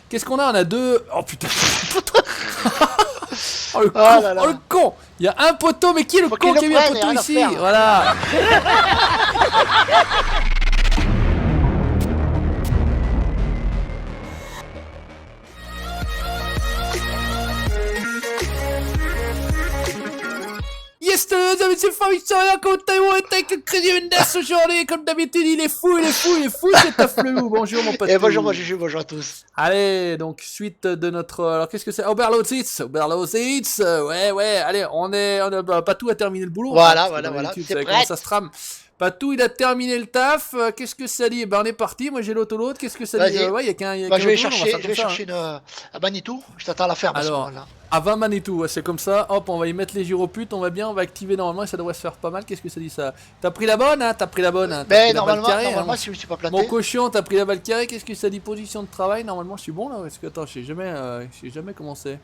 Qu'est-ce qu'on a? On a deux... Oh putain. Oh le con, Ah là là. oh le con. Il y a un poteau, mais qui est le Faut con qu'il qui a le mis un prenne, poteau rien à ici? faire. Voilà. Yes, les amis, c'est Fabrice, comme Taïwan avec le Crédit Mendes aujourd'hui. Comme d'habitude, il est fou, c'est Taflelou. Bonjour mon pote. Et bonjour, moi Juju, bonjour à tous. Allez, donc suite de notre... Alors qu'est-ce que c'est? Oberlausitz, ouais, allez, on a pas tout à terminer le boulot. Voilà, hein, voilà, c'est prêt. comment ça se trame. Patou, il a terminé le taf. Qu'est-ce que ça dit? Ben on est parti. Moi j'ai l'auto-l'autre. Qu'est-ce que ça dit? Ouais, il y a qu'un. Bah, je vais chercher une à Manitou. Je t'attends à la ferme. Alors, à 20 Manitou, ouais, c'est comme ça. Hop, on va y mettre les gyroputes. On va bien, on va activer normalement et ça devrait se faire pas mal. Qu'est-ce que ça dit ça? T'as pris la bonne, hein? T'as pris la bonne, hein? Mais normalement, si je me suis pas planté. Mon cochon, t'as pris la balle carrée. Qu'est-ce que ça dit? Position de travail. Normalement, je suis bon là. Est-ce que attends, je sais jamais comment c'est.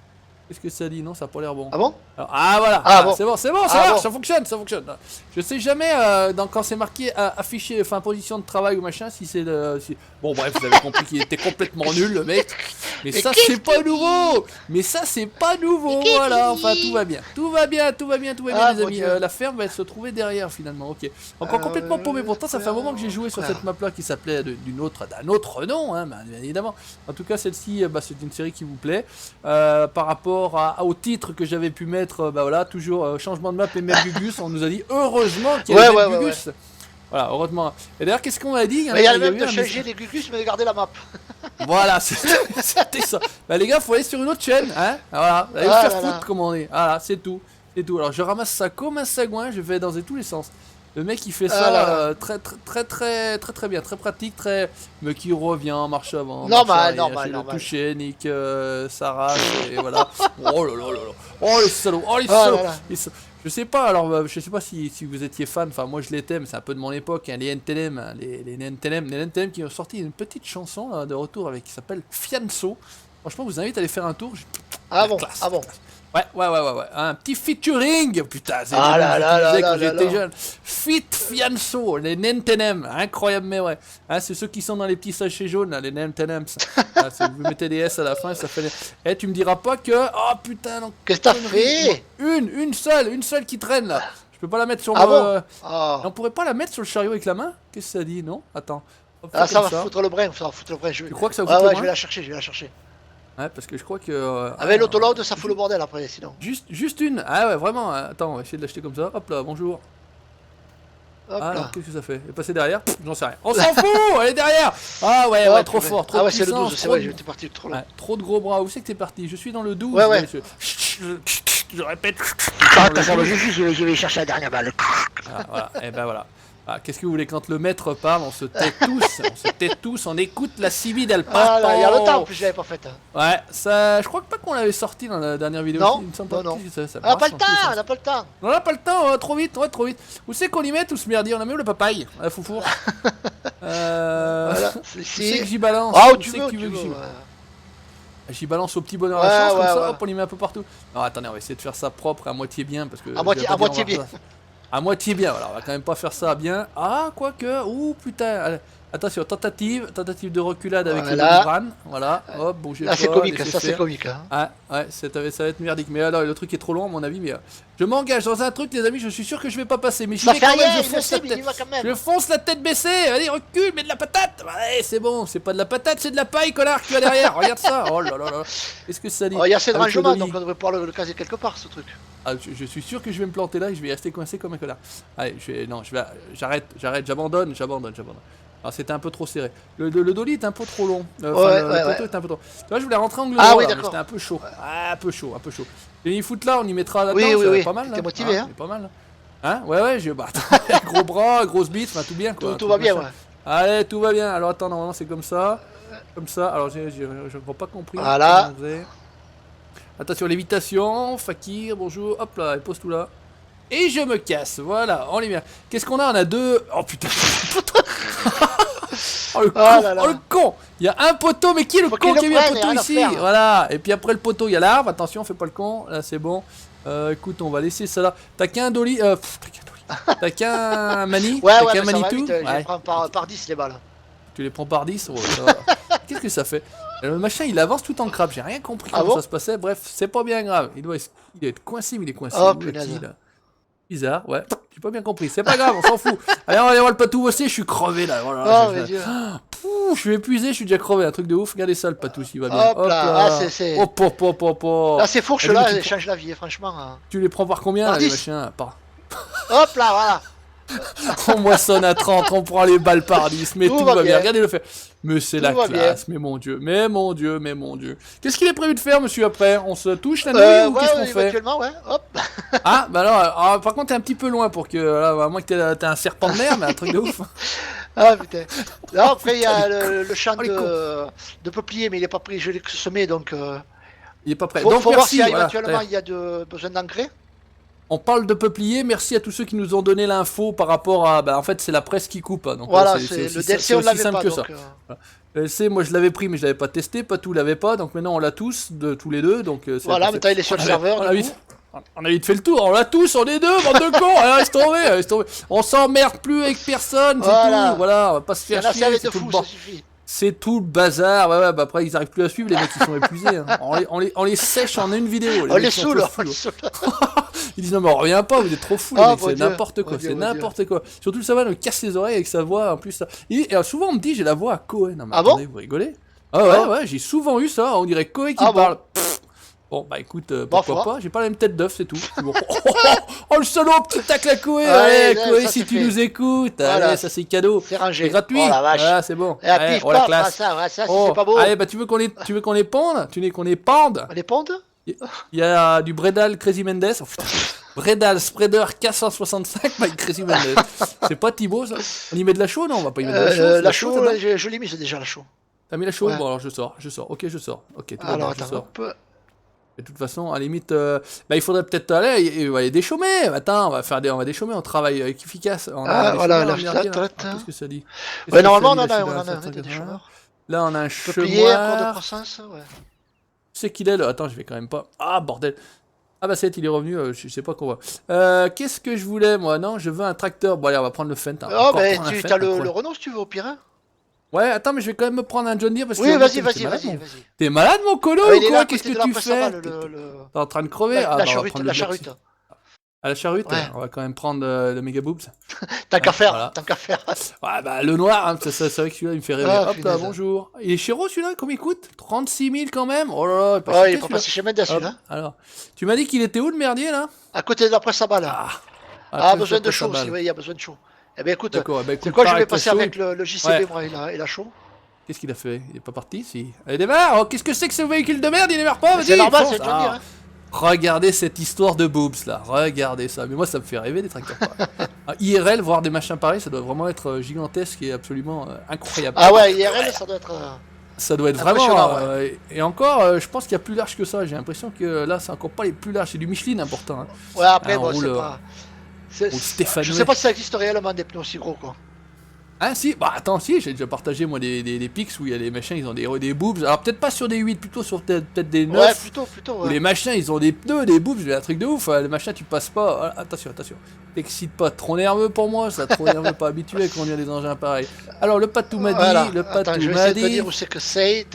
Qu'est-ce que ça dit? Non, ça a pas l'air bon. Ah bon? Alors, ah voilà, bon. c'est bon, ça marche, ça fonctionne. Je sais jamais quand c'est marqué affiché, enfin position de travail ou machin, si c'est le... Bon bref, vous avez compris qu'il était complètement nul le mec. Mais ça c'est pas nouveau. Voilà, enfin tout va bien les amis. La ferme va se trouver derrière finalement, ok. Encore complètement paumé, pourtant ça fait un moment que j'ai joué sur cette map là qui s'appelait d'un autre nom, hein, bien évidemment. En tout cas celle-ci, c'est une série qui vous plaît. Par rapport au titre que j'avais pu mettre, bah voilà, toujours changement de map et Mergugus, on nous a dit heureusement qu'il y a Mergugus. Voilà, heureusement. Et d'ailleurs, qu'est-ce qu'on a dit? Il y a même de changer les Gugus, mais de garder la map. Voilà, c'était ça. Bah les gars, faut aller sur une autre chaîne, hein. Voilà, allez vous faire foutre, comme on est. Voilà, c'est tout. Alors, je ramasse ça comme un sagouin, je vais dans tous les sens. Le mec il fait ça très bien, très pratique, mais qui revient, marche avant, normal. toucher, nique, Sarah, et voilà. Oh là là là là. Oh les salauds, Je sais pas, alors je sais pas si vous étiez fan, enfin moi je l'étais, mais c'est un peu de mon époque, hein, les NTLM, hein, les NTLM qui ont sorti une petite chanson là, de retour qui s'appelle Fianso. Franchement, je vous invite à aller faire un tour. Classe. Ouais. Un petit featuring, putain, c'est quand j'étais jeune. Fit Fianso, les Nentenem, incroyable, mais ouais. Hein, c'est ceux qui sont dans les petits sachets jaunes, là, les Nentenem. Vous mettez des S à la fin, ça fait. Eh, tu me diras pas que. Oh putain, non. Qu'est-ce que t'as fait? Une seule qui traîne là. Je peux pas la mettre sur On pourrait pas la mettre sur le chariot avec la main? Qu'est-ce que ça dit? Non? Attends. Hop, ça va foutre le brin, Tu crois que ça vous fout le brin? Je vais la chercher. Ouais, parce que je crois que... avec l'autoload, ça fout le bordel après, sinon. Juste une. Ah ouais, vraiment. Attends, on va essayer de l'acheter comme ça. Hop là, bonjour. Hop là. Qu'est-ce que ça fait? Elle est passée derrière? J'en sais rien. On s'en fout. Elle est derrière. Ah ouais, trop fort. Trop c'est le 12, c'est vrai, j'étais parti trop loin. Trop de gros bras. Où c'est que t'es parti? Je suis dans le 12. Ouais. Je répète. Je vais chercher la dernière balle. Voilà, et ben voilà. Qu'est-ce que vous voulez, quand le maître parle, on se tait tous, on écoute la civile, elle part. Il y a longtemps en plus, je l'avais pas faite. Ouais, ça, je crois pas qu'on l'avait sorti dans la dernière vidéo. Non, il me semble non. On n'a pas le temps. On n'a pas le temps, trop vite. Où c'est qu'on y met tout ce merdier? On a mis où le papaye? La foufour. Voilà, c'est que j'y balance. Ah, où tu veux, J'y balance au petit bonheur à la chance, comme ça, ouais. hop, on y met un peu partout. Non, attendez, on va essayer de faire ça propre, à moitié bien, parce que... À moitié bien. À moitié bien, voilà, on va quand même pas faire ça bien. Ah, quoique, ouh putain, allez. Attention, tentative de reculade avec le Doliprane, voilà, hop, bougez pas. C'est comique, ça c'est comique. Hein. Ouais, ça va être merdique, mais alors le truc est trop long à mon avis, mais je m'engage dans un truc, les amis, je suis sûr que je vais pas passer, mais je vais quand même, je fonce la tête baissée, allez, recule, mets de la patate, ouais, c'est bon, c'est pas de la patate, c'est de la paille, connard, qui va derrière, regarde ça, oh là là là, qu'est-ce que ça dit? Il y a assez de rangement, donc on devrait pouvoir le caser quelque part, ce truc. Ah, je suis sûr que je vais me planter là et je vais rester coincé comme un connard. Allez, j'arrête, j'abandonne. Alors c'était un peu trop serré. Le dolly est un peu trop long. Le poteau est un peu trop. Tu vois, je voulais rentrer angle droit, mais c'était un peu chaud. Un peu chaud. Et il fout là, on y mettra là-dedans, c'est pas mal. T'es motivé, hein? C'est pas mal. Hein? Ouais, gros bras, grosse bite, tout bien quoi. Tout va bien, ouais. Allez, tout va bien. Alors attends, normalement c'est comme ça. Alors j'ai encore pas compris. Voilà. Attention, lévitation, Fakir, bonjour, hop là, elle pose tout là. Et je me casse, voilà, en lumière. Qu'est-ce qu'on a? On a deux... Oh putain. Oh le con. Il y a un poteau, mais qui est le con qui a mis un poteau ici? Voilà, et puis après le poteau, il y a l'arbre, attention, fais pas le con, là c'est bon. Écoute, on va laisser ça là. T'as qu'un dolly... T'as qu'un mani? T'as qu'un Manitou? Je les prends par 10 les balles. Tu les prends par 10? Qu'est-ce que ça fait? Le machin, il avance tout en crabe. J'ai rien compris Ah comment bon? ça se passait. Bref, c'est pas bien grave. Il doit être coincé, mais il est coincé. Oh, Où est-il, punaise. là? Bizarre, ouais. J'ai pas bien compris. C'est pas grave, on s'en fout. Allez, on va aller voir le patou bosser. Je suis crevé là. Voilà, Oh, mes dieux. Pouf, je suis épuisé, je suis déjà crevé. Un truc de ouf. Regardez ça, le patou, s'il va bien. Hop là. Ah, c'est. Hop, hop, hop, hop, hop. Là, ces fourches Allez, là, mais elles changent la vie, franchement. tu les prends par combien, Par là, les 10. machins? Hop là, voilà. On moissonne à 30, on prend les balles par 10, mais tout va bien. Regardez-le faire. Mais c'est la classe, mais mon dieu, mais mon dieu, mais mon dieu. Qu'est-ce qu'il est prévu de faire, monsieur, après? On se touche la nuit ou qu'est-ce qu'on fait? Éventuellement, ouais, hop. Ah, bah alors, par contre, t'es un petit peu loin pour que. Là, à moins que t'aies un serpent de mer, mais un truc de ouf. Ah putain. Là, après, il y a le champ de peuplier, mais il est pas pris, je l'ai semé donc. Il est pas prêt. Faut Donc, voir merci. si Voilà. éventuellement il y a besoin d'engrais. On parle de peuplier, merci à tous ceux qui nous ont donné l'info par rapport à. Bah, en fait, c'est la presse qui coupe. Hein, donc, Voilà, c'est le DLC, on aussi l'avait simple pas. que Donc, ça. Le DLC, moi je l'avais pris, mais je l'avais pas testé. Patou l'avait pas, donc maintenant on l'a tous, tous les deux. Donc, voilà, maintenant il est sur le serveur. On a vite fait le tour, on l'a tous, on est deux, bande de cons, allez, laisse tomber, laisse tomber. On s'emmerde plus avec personne, c'est tout, voilà, on va pas se faire chier, c'est tout, ça suffit. C'est tout le bazar, ouais, bah après ils arrivent plus à suivre, les mecs ils sont épuisés. Hein. On les sèche en une vidéo. On les saoule, Ils disent non mais on revient pas, vous êtes trop fous, les mecs, c'est n'importe quoi, c'est n'importe quoi. Surtout ça va nous casse les oreilles avec sa voix en plus. Et souvent on me dit j'ai la voix à Cohen. Non, mais attendez, vous rigolez? Ah ouais, j'ai souvent eu ça, on dirait Cohen qui parle. Bon bah écoute, pourquoi pas, j'ai pas la même tête d'œuf, c'est tout. Bon. Oh le salaud, petit tacle à Koé, allez Koé si tu nous écoutes, allez ça c'est cadeau, c'est rangé, c'est gratuit, voilà c'est bon, allez, on la classe. Ça c'est pas beau. Allez bah tu veux qu'on les pende, tu veux qu'on les pende? On les pende? Il y a du Bredal Crazy Mendes, oh, putain. Bredal Spreader K165 by Crazy Mendes, c'est pas Thibaut ça? On y met de la chaux non? On va pas y mettre de la chaux? La chaux, je l'ai mis déjà la chaux. T'as mis la chaux? Bon alors je sors, ok je sors, ok tout va bien, je sors. De toute façon, à la limite, il faudrait peut-être aller va déchaumer. Attends, on va déchaumer, on travaille efficace. Voilà, qu'est-ce que ça dit? Ouais, normalement, on en a des chômeurs. Là, on a un chômeur. Cours de croissance, ouais. C'est qu'il est là. Attends, je vais quand même pas. Ah, bordel. Ah, bah, il est revenu, je sais pas quoi. Qu'est-ce que je voulais, moi? Non, je veux un tracteur. Bon, allez, on va prendre le Fent. Oh, bah, tu as le Renault si tu veux, au pire. Ouais, attends, mais je vais quand même me prendre un John Deere parce que. Oui, vas-y. T'es malade, mon colo, ou quoi? Qu'est-ce que tu fais? T'es en train de crever? La charrute. À la charrute, ouais. On va quand même prendre le méga boobs. Tant qu'à faire, voilà. Ouais, bah le noir, hein, c'est vrai que celui-là il me fait rêver. Hop là, bonjour. Il est chéro celui-là, combien il coûte? 36 000 quand même. Oh là là, il est pas passé chez Mendes celui-là. Alors, tu m'as dit qu'il était où le merdier là? À côté de la presse à balle. Besoin de chaud aussi, oui, il y a besoin de chaud. Eh bien écoute, c'est quoi, je vais passer avec le JCB moi et la chaud. Qu'est-ce qu'il a fait? Il est pas parti si? Allez, démarre! Oh, qu'est-ce que c'est que ce véhicule de merde? Il démarre pas, vas-y! C'est normal, c'est John Deere. Regardez cette histoire de boobs là, regardez ça. Mais moi ça me fait rêver des tracteurs pareils. IRL, voir des machins pareils, ça doit vraiment être gigantesque et absolument incroyable. Ah ouais, IRL, ça doit être. Ça doit être vraiment. Et encore, je pense qu'il y a plus large que ça. J'ai l'impression que là c'est encore pas les plus larges. C'est du Michelin important. Hein. Ouais, après, bon, c'est pas. Je sais pas si ça existe réellement des pneus aussi gros quoi. Ah si, bah attends, si, j'ai déjà partagé moi des pics où il y a les machins, ils ont des boobs. Alors peut-être pas sur des 8, plutôt sur peut-être des 9. Ouais, plutôt, ouais. Où les machins, ils ont des pneus, des boobs, c'est un truc de ouf. Les machins, tu passes pas. Attention. T'excites pas, trop nerveux pour moi, ça, trop nerveux, pas habitué à conduire des engins pareils. Alors le patou m'a dit, je vais essayer de te dire où c'est que c'est.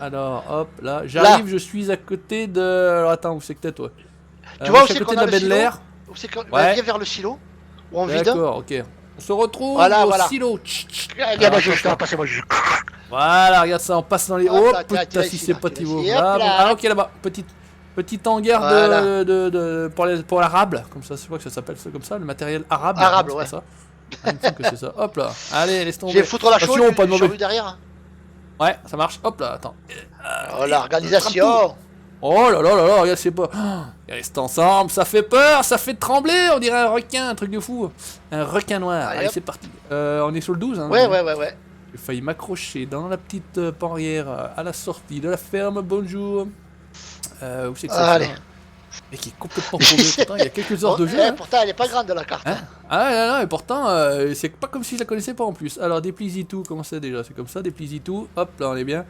Alors hop, là, j'arrive, je suis à côté de. Alors attends, où c'est que t'es toi? Tu vois où c'est à côté qu'on de la Bel Air. Où c'est qu'on va vers le silo? Où on vide. D'accord, ok. On se retrouve au silo. Regarde, je vais passer moi. Voilà, regarde ça, on passe dans les. Oh putain, si c'est pas Thibaut. Ah, ok, là-bas, petit hangar pour l'arabe, comme ça, c'est quoi que ça s'appelle ça comme ça, le matériel arabe. Arabe, ouais. Ça. Il me semble que c'est ça. Hop là, allez, laisse tomber. Je vais foutre la chose, pas de derrière. Ouais, ça marche. Hop là, attends. Oh, l'organisation. Oh là là là là, regarde, c'est pas. Ils restent ensemble, ça fait peur, ça fait trembler, on dirait un requin, un truc de fou. Un requin noir. Allez, c'est parti. On est sur le 12, hein. Ouais. J'ai failli m'accrocher dans la petite porrière à la sortie de la ferme, bonjour. Où c'est que ça? Allez. Et qui est complètement paumé, pourtant il y a quelques heures de jeu. Pourtant elle est pas grande la carte. Non, et pourtant c'est pas comme si je la connaissais pas en plus. Alors déplie tout, comment c'est déjà? C'est comme ça, déplie tout, hop là on est bien.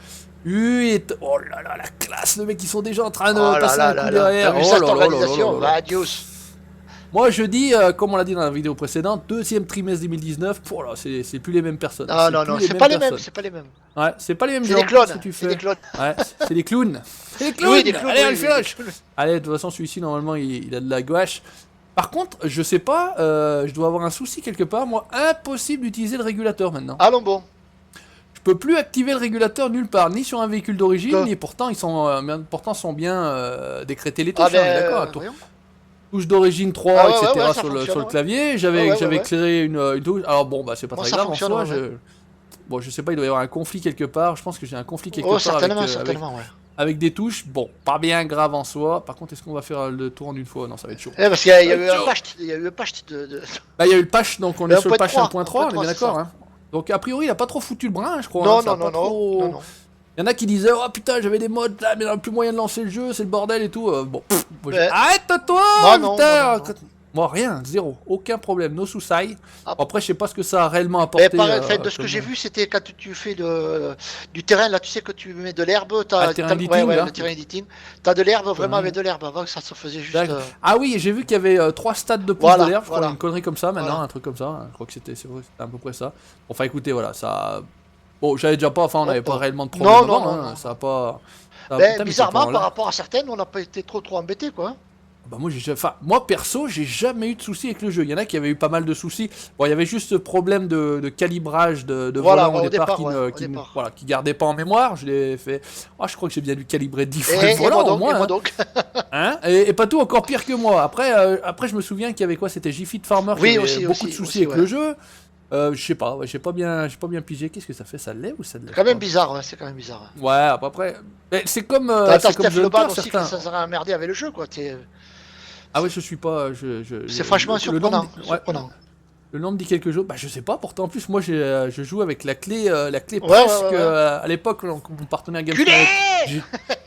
Oh là là, la classe, les mecs ils sont déjà en train de passer un coup derrière. Oh là là, l'organisation, va adios. Moi je dis, comme on l'a dit dans la vidéo précédente, deuxième trimestre 2019, oh là, c'est plus les mêmes personnes. Ah non, c'est pas les mêmes, c'est pas les mêmes. Ouais, c'est pas les mêmes gens. C'est des clones. Ouais, c'est des clowns. C'est des clowns. Oui, des clowns. Allez, on le fait. Allez, de toute façon, celui-ci, normalement, il a de la gouache. Par contre, je sais pas, je dois avoir un souci quelque part. Moi, impossible d'utiliser le régulateur maintenant. Allons bon. Je peux plus activer le régulateur nulle part, ni sur un véhicule d'origine, ni pourtant ils sont bien décrétés les touches. D'accord. Touche d'origine 3, etc. sur le clavier. J'avais créé une touche. Alors bon, bah c'est pas très grave en soi. Bon, je sais pas, il doit y avoir un conflit quelque part. Je pense que j'ai un conflit quelque part avec des touches. Bon, pas bien grave en soi. Par contre, est-ce qu'on va faire le tour en une fois? Non, ça va être chaud. Parce qu'il y a eu un patch. Il y a eu un patch de. Bah, il y a eu le patch, donc on est sur le patch 1.3, on est bien d'accord. Hein. Donc, a priori, il a pas trop foutu le brin, je crois. Non. Il y en a qui disaient, oh putain, j'avais des mods là, mais il n'y a plus moyen de lancer le jeu, c'est le bordel et tout. Bon, arrête-toi, putain. Moi, rien, zéro, aucun problème, no soucis. Après, je sais pas ce que ça a réellement apporté. De ce que j'ai vu, c'était quand tu fais du terrain, là, tu sais que tu mets de l'herbe, le terrain editing. T'as de l'herbe, vraiment avec de l'herbe. Avant, ça se faisait juste. Ah oui, j'ai vu qu'il y avait 3 stades de pouce de l'herbe, je crois, une connerie comme ça, maintenant, un truc comme ça. Je crois que c'était à peu près ça. Enfin, écoutez, voilà, ça. Bon, j'avais déjà pas, on n'avait pas réellement de problème. Non. Ça a pas. Bizarrement, par rapport à certaines, on n'a pas été trop embêtés, quoi. Bah moi perso, j'ai jamais eu de soucis avec le jeu. Il y en a qui avaient eu pas mal de soucis. Bon, il y avait juste ce problème de calibrage de volant au départ qui gardait pas en mémoire. Je l'ai fait. Oh, je crois que j'ai bien dû calibrer 10 fois le volant au moins. Hein, et pas tout encore pire que moi. Après je me souviens qu'il y avait quoi? C'était Jiffy Farmer qui avait beaucoup de soucis avec le jeu. Je sais pas, j'ai pas bien pigé. Qu'est-ce que ça fait? Ça l'est ou ça ne l'est pas? C'est quand même bizarre, c'est quand même bizarre. Ouais, après, c'est comme. C'est comme Global aussi que ça serait emmerdé avec le jeu, quoi. Ah ouais, je suis pas. C'est franchement surprenant. Le nom me dit quelque chose. Bah je sais pas. Pourtant en plus moi je joue avec la clé presque à l'époque quand mon partenaire GameStar.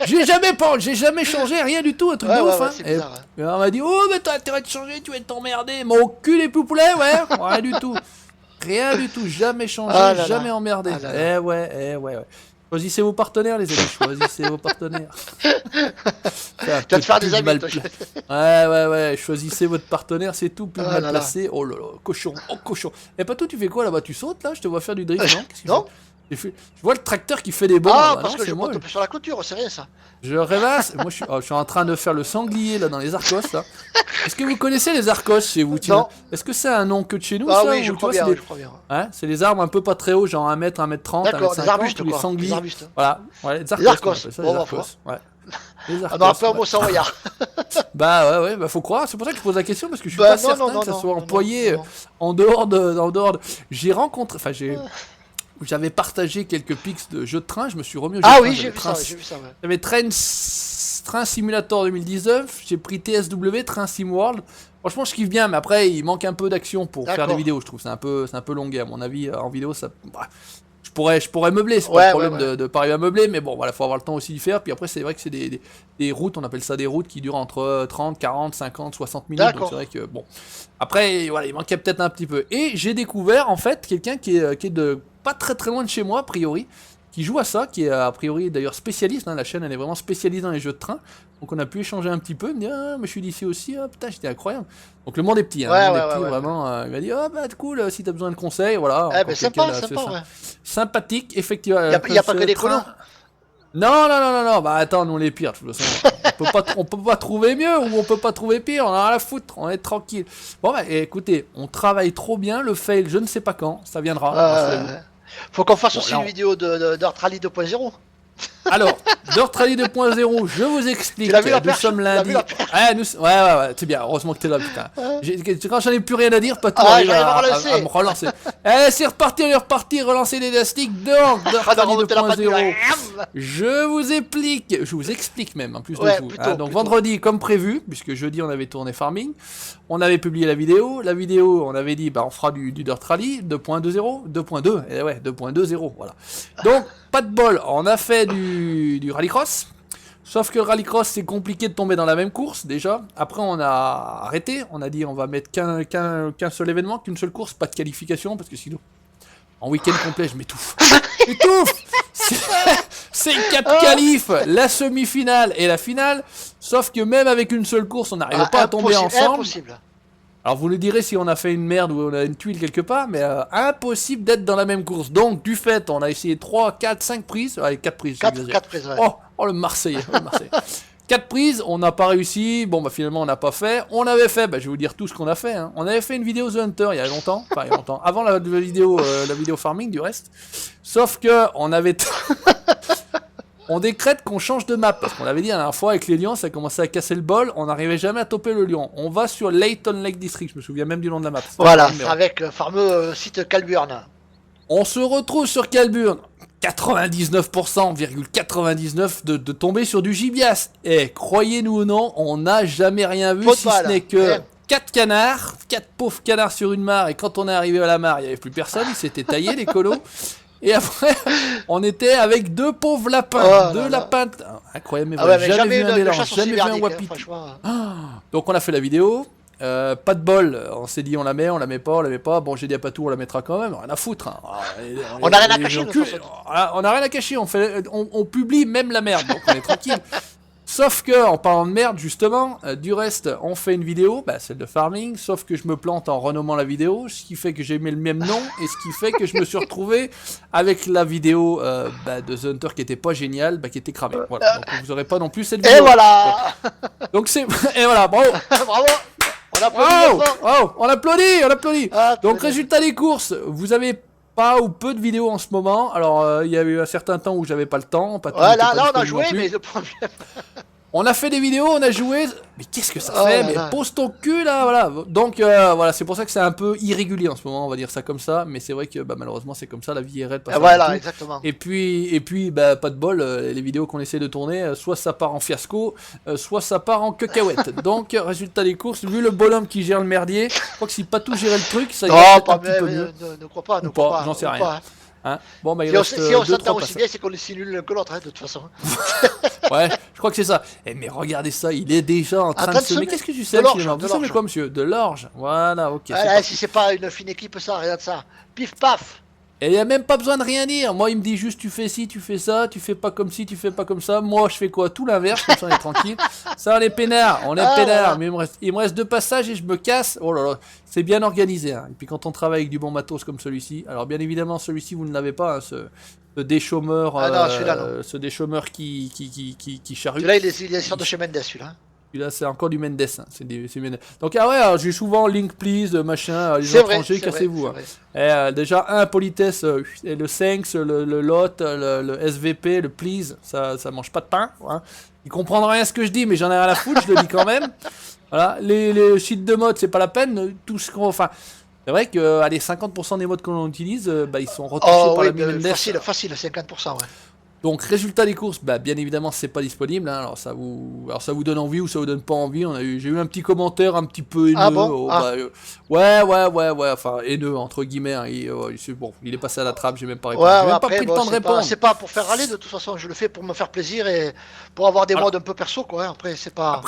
J'ai jamais changé rien du tout, un truc de ouf. Et on m'a dit oh mais t'as intérêt de changer, tu vas t'emmerder. Mon cul les poupoulet rien du tout. Rien du tout, jamais changé, jamais emmerdé. Eh ouais. Choisissez vos partenaires, les amis, choisissez vos partenaires. Tu vas te faire des amis, toi. Ouais, choisissez votre partenaire, c'est tout, plus mal placé. Oh là là, cochon. Et pas tout, tu fais quoi là-bas? Tu sautes là? Je te vois faire du drift, non? Je vois le tracteur qui fait des bombes. Ah, parce que je monte sur la clôture, c'est rien ça. Je rêvasse. Moi, je suis en train de faire le sanglier là dans les Arcos là. Est-ce que vous connaissez les Arcos chez vous? Non. Est-ce que c'est un nom que de chez nous? Ah oui, je crois bien. Hein, c'est les arbres un peu pas très hauts, genre 1 mètre, 1 mètre 30, d'accord, des arbustes, les sangliers. Voilà, les Arcos. Les Arcos. Après, on mot sans regard. Bah faut croire. C'est pour ça que je pose la question parce que je suis pas certain que ça soit employé en dehors de. J'avais partagé quelques pics de jeux de train, je me suis remis au jeu de train. Ah oui, j'ai vu ça. J'avais Train Simulator 2019, j'ai pris TSW, Train SimWorld. Franchement, je kiffe bien, mais après, il manque un peu d'action pour faire des vidéos, je trouve. C'est un peu longué, à mon avis, en vidéo, ça. Je pourrais meubler, c'est pas le problème de pas arriver à meubler, mais bon, voilà, faut avoir le temps aussi d'y faire. Puis après, c'est vrai que c'est des routes, on appelle ça des routes qui durent entre 30, 40, 50, 60 minutes. Donc c'est vrai que, bon. Après, voilà, il manquait peut-être un petit peu. Et j'ai découvert, en fait, quelqu'un qui est de pas très très loin de chez moi, a priori, qui joue à ça, qui est a priori d'ailleurs spécialiste. La chaîne, elle est vraiment spécialisée dans les jeux de train. Donc on a pu échanger un petit peu. Il me dit, ah, mais je suis d'ici aussi. Ah, putain, j'étais incroyable. Donc le monde est petit. Le monde est petit, vraiment. Il m'a dit, oh, bah, cool, si t'as besoin de conseils, voilà. Sympa. Sympathique, effectivement. Il n'y a pas que des colons. Non, bah attends, nous on est pires, de toute façon. on peut pas trouver mieux ou on peut pas trouver pire, on a rien à foutre, on est tranquille. Bon, bah écoutez, on travaille trop bien, le fail, je ne sais pas quand, ça viendra. Faut qu'on fasse aussi une vidéo de Dirt Rally 2.0. Alors, Dirt Rally 2.0, je vous explique. Nous sommes lundi. Ouais, c'est bien, heureusement que t'es là, putain. Quand j'en ai plus rien à dire, pas tout arrive à me relancer. C'est reparti, on est reparti, relancer l'élastique. Donc, Dirt Rally 2.0. Je vous explique même, en plus de vous. Donc, vendredi, comme prévu, puisque jeudi, on avait tourné Farming, on avait publié la vidéo. La vidéo, on avait dit, on fera du Dirt Rally 2.20, 2.2, et ouais, 2.20, voilà. Donc, pas de bol, on a fait du rallycross, sauf que le rallycross c'est compliqué de tomber dans la même course déjà. Après on a arrêté, on a dit on va mettre qu'un seul événement, qu'une seule course, pas de qualification parce que sinon en week-end complet je m'étouffe. C'est 4 qualifs, la semi-finale et la finale, sauf que même avec une seule course on n'arrive pas à tomber ensemble. Alors vous nous direz si on a fait une merde ou on a une tuile quelque part, mais impossible d'être dans la même course. Donc du fait, on a essayé 3, 4, 5 prises. Allez, 4 prises. 4 prises, ouais. Oh, le Marseillais. 4 prises, on n'a pas réussi. Bon, bah finalement, on n'a pas fait. On avait fait, bah je vais vous dire tout ce qu'on a fait. Hein. On avait fait une vidéo The Hunter il y a longtemps. Enfin, il y a longtemps. Avant la vidéo farming du reste. Sauf que on avait... On décrète qu'on change de map, parce qu'on l'avait dit la dernière fois avec les lions, ça commençait à casser le bol, on n'arrivait jamais à toper le lion. On va sur Layton Lake District, je me souviens même du nom de la map. Voilà, avec le fameux site Calburn. On se retrouve sur Calburn, 99%,99 de tomber sur du gibias. Et croyez-nous ou non, on n'a jamais rien vu, si ce n'est que 4 canards, 4 pauvres canards sur une mare, et quand on est arrivé à la mare, il n'y avait plus personne, ils s'étaient taillés les colos. Et après, on était avec 2 pauvres lapins. 2 lapins. Incroyable, mais voilà, jamais vu un mélange, jamais vu un wapiti. Donc on a fait la vidéo. Pas de bol. On s'est dit on la met pas, on la met pas. Bon, j'ai dit à Patou, on la mettra quand même. Rien à foutre. Hein. On a rien à cacher. On a rien à cacher. On publie même la merde. Donc on est tranquille. Sauf que, en parlant de merde, justement, du reste, on fait une vidéo, celle de farming, sauf que je me plante en renommant la vidéo, ce qui fait que j'ai mis le même nom, et ce qui fait que je me suis retrouvé avec la vidéo de The Hunter qui était pas géniale, qui était cramée. Voilà. Donc vous aurez pas non plus cette vidéo. Et voilà. Donc c'est... Et voilà, bravo. Bravo. On applaudit. Donc résultat des courses, vous avez pas ou peu de vidéos en ce moment. Alors il y a eu un certain temps où j'avais pas le temps. Là on a joué, mais le problème... On a fait des vidéos, on a joué. Mais qu'est-ce que ça fait? Mais pose ton cul là, voilà. Donc voilà, c'est pour ça que c'est un peu irrégulier en ce moment, on va dire ça comme ça. Mais c'est vrai que malheureusement c'est comme ça, la vie est raide. Voilà, exactement. Et puis pas de bol, les vidéos qu'on essaie de tourner, soit ça part en fiasco, soit ça part en cacahuète. Donc résultat des courses, vu le bonhomme qui gère le merdier, je crois que si pas tout gérait le truc, ça irait peut-être un petit peu mieux. Ne crois pas, ne crois pas. J'en sais rien. Hein, bon, si on s'entend aussi bien, c'est qu'on est si nul que l'autre, de toute façon. Ouais, je crois que c'est ça. Mais regardez ça, il est déjà en train de semer. Qu'est-ce que tu sais, finalement? Vous semez quoi, monsieur? De l'orge. Voilà, ok. Voilà, si c'est pas une fine équipe, ça, regarde ça. Pif paf. Et il n'y a même pas besoin de rien dire. Moi, il me dit juste tu fais ci, tu fais ça, tu fais pas comme ci, tu fais pas comme ça. Moi, je fais quoi? Tout l'inverse, comme ça on est tranquille. Ça, on est peinard, Voilà. Mais il me reste 2 passages et je me casse. Oh là là, c'est bien organisé. Hein. Et puis quand on travaille avec du bon matos comme celui-ci, alors bien évidemment, celui-ci, vous ne l'avez pas, hein, ce déchômeur, ce déchômeur qui charrue. Celui-là, il est sur de chez Mendes, celui-là. Là, c'est encore du Mendes. Hein. C'est Mendes. Donc, j'ai souvent link please, machin, les étrangers, cassez-vous. Hein. Déjà, politesse, et le thanks, le lot, le SVP, le please, ça mange pas de pain. Hein. Ils comprennent rien à ce que je dis, mais j'en ai rien à foutre, je le dis quand même. Voilà. Les sheets de mode, c'est pas la peine. Tout ce qu'on. Enfin, c'est vrai que 50% des modes qu'on utilise, ils sont retouchés par la Mendes. Facile, 50%, ouais. Donc résultat des courses, bien évidemment c'est pas disponible, hein. Alors ça vous donne envie ou ça vous donne pas envie. J'ai eu un petit commentaire un petit peu haineux. Ah bon ouais, enfin haineux entre guillemets. Hein. Il est passé à la trappe, j'ai même pas répondu. J'ai même pas pris le temps de répondre. C'est pas pour faire râler de toute façon, je le fais pour me faire plaisir et pour avoir des modes un peu perso quoi. Après c'est pas.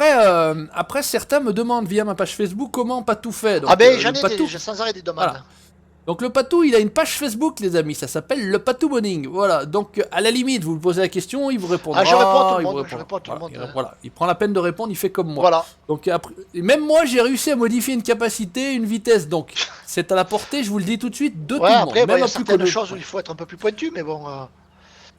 Après certains me demandent via ma page Facebook comment Patou fait. Donc, j'en ai j'ai sans arrêt des demandes. Voilà. Donc le Patou, il a une page Facebook, les amis, ça s'appelle le Patou Boning. Voilà, donc à la limite, vous lui posez la question, il vous répondra. Je réponds à tout le monde. Voilà, il prend la peine de répondre, il fait comme moi. Voilà. Donc après, même moi, j'ai réussi à modifier une capacité, une vitesse, donc c'est à la portée, je vous le dis tout de suite, de tout le monde. Après, il y a certaines choses où il faut être un peu plus pointu, mais bon...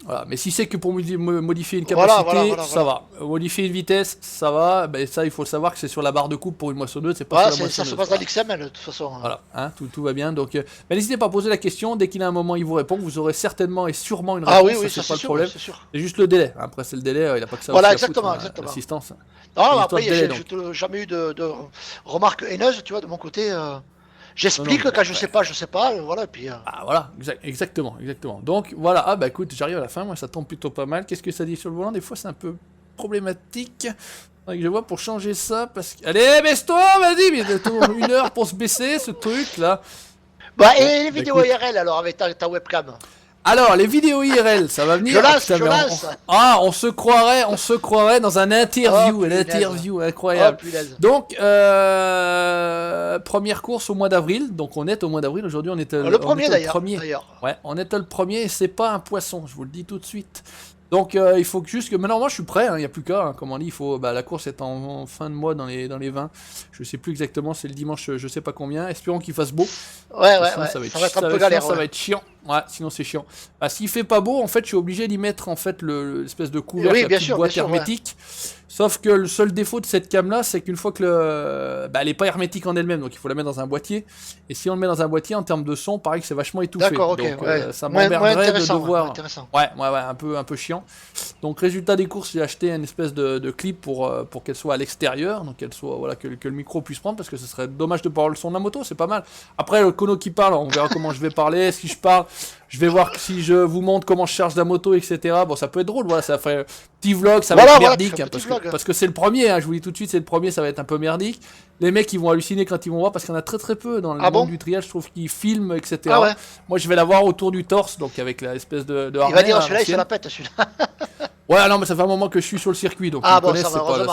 Voilà, mais si c'est que pour modifier une capacité, ça va. Modifier une vitesse, ça va. Ça, il faut savoir que c'est sur la barre de coupe pour une moissonneuse, c'est pas sur la moissonneuse. Ça se passe dans l'XML de toute façon. Voilà, hein, tout va bien. Donc, n'hésitez pas à poser la question. Dès qu'il a un moment, il vous répond. Vous aurez certainement et sûrement une réponse. Oui, ça, c'est pas sûr, le problème. C'est juste le délai. Après, c'est le délai. Il n'a pas que ça. Voilà, exactement. L'assistance. Non, après, j'ai jamais eu de remarques haineuses, tu vois, de mon côté. J'explique quand je sais pas, voilà, et puis... voilà, exactement. Donc, voilà, écoute, j'arrive à la fin, moi, ça tombe plutôt pas mal. Qu'est-ce que ça dit sur le volant? Des fois, c'est un peu problématique. Je vois pour changer ça, parce que... Allez, baisse-toi, vas-y, mais 1 heure pour se baisser, ce truc-là. Et les vidéos IRL, alors, avec ta webcam? Alors, les vidéos IRL, ça va venir. Je lance. On se croirait dans un interview, incroyable. Donc, première course au mois d'avril. Donc, on est au mois d'avril. Aujourd'hui, on est le premier d'ailleurs. Ouais, on est le premier et c'est pas un poisson. Je vous le dis tout de suite. Donc il faut que juste que maintenant moi je suis prêt, il n'y a plus qu'à, comme on dit, il faut la course est en fin de mois dans les 20. Je sais plus exactement, c'est le dimanche je sais pas combien. Espérons qu'il fasse beau. Ouais, ça va être un peu galère. Ça va être chiant. Ouais, sinon c'est chiant. S'il fait pas beau, en fait, je suis obligé d'y mettre en fait l'espèce de couvercle, la petite boîte hermétique. Sauf que le seul défaut de cette cam là, c'est qu'une fois que elle est pas hermétique en elle-même, donc il faut la mettre dans un boîtier. Et si on le met dans un boîtier, en termes de son, pareil que c'est vachement étouffé. D'accord, ok. Donc ça m'emmerderait de devoir. Ouais, un peu chiant. Donc résultat des courses, j'ai acheté une espèce de clip pour qu'elle soit à l'extérieur, donc qu'elle soit que le micro puisse prendre, parce que ce serait dommage de pas avoir le son de la moto, c'est pas mal. Après le Kono qui parle, on verra comment je vais parler, si je parle. Je vais voir si je vous montre comment je charge la moto, etc. Bon, ça peut être drôle, voilà, ça fait petit vlog, ça va être merdique, parce que c'est le premier, je vous dis tout de suite, c'est le premier, ça va être un peu merdique. Les mecs, ils vont halluciner quand ils vont voir, parce qu'il y en a très peu dans le monde du trial, je trouve qu'ils filment, etc. Moi, je vais la voir autour du torse, donc avec l'espèce de harnais. Il va dire, celui-là, il se la pète, celui-là. Ouais, non, mais ça fait un moment que je suis sur le circuit, donc ils me connaissent,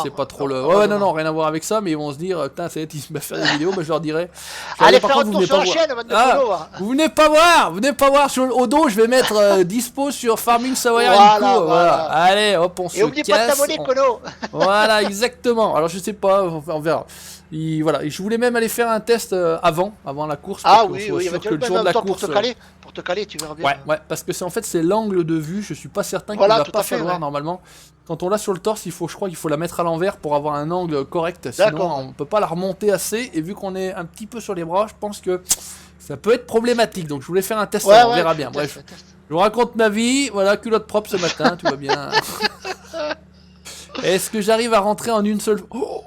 c'est pas trop le... Ouais, non, rien à voir avec ça, mais ils vont se dire, putain, ça y est, il se met à faire des vidéos, mais je leur dirai... Allez, faire un tour sur la chaîne, vous venez pas voir, au dos, je vais mettre dispo sur Farming Savoyard voilà. Allez, hop, on se casse. Et oublie pas de t'abonner, Kono. Voilà, exactement. Alors, je sais pas, on verra. Voilà, et je voulais même aller faire un test avant la course. Oui, que le jour de la course. Pour te caler, tu verras bien. Ouais, parce que c'est l'angle de vue, je suis pas certain qu'il va pas falloir normalement. Quand on l'a sur le torse, je crois qu'il faut la mettre à l'envers pour avoir un angle correct, sinon on peut pas la remonter assez, et vu qu'on est un petit peu sur les bras, je pense que ça peut être problématique, donc je voulais faire un test, on verra bien. Bref, je vous raconte ma vie, voilà, culotte propre ce matin, tout va bien. Est-ce que j'arrive à rentrer en une seule... Oh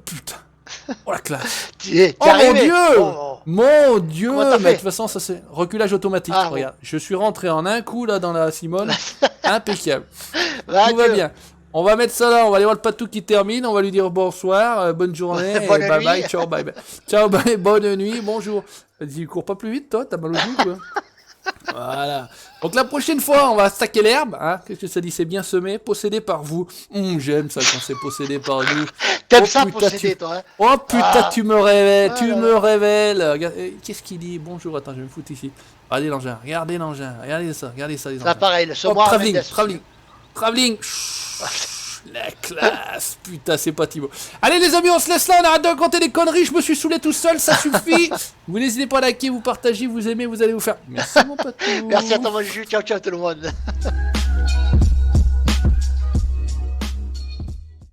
putain. Oh la classe. Mon dieu mais de toute façon ça c'est reculage automatique. Regarde, je suis rentré en un coup là dans la Simone. Impeccable. Tout va bien. On va mettre ça là, on va aller voir le patou qui termine, on va lui dire bonsoir, bonne journée, bonne bye nuit. bye, ciao, bye bye. Ciao, bye, bonne nuit, bonjour. Vas-y, cours pas plus vite toi, t'as mal au cou quoi. Voilà. Donc la prochaine fois, on va stacker l'herbe. Qu'est-ce que ça dit? C'est bien semé, possédé par vous. J'aime ça quand c'est possédé par nous. T'aimes ça posséder, toi, Oh putain, tu me révèles, me révèles. Qu'est-ce qu'il dit? Bonjour, attends, je vais me foutre ici. Regardez l'engin, regardez ça, les engins. Pareil, le Travelling. La classe, putain, c'est pas Thibaut. Allez les amis, on se laisse là, on arrête de raconter des conneries, je me suis saoulé tout seul, ça suffit. Vous n'hésitez pas à liker, vous partagez, vous aimez, vous allez vous faire. Merci mon pote. Merci à toi mon jus, ciao tout le monde.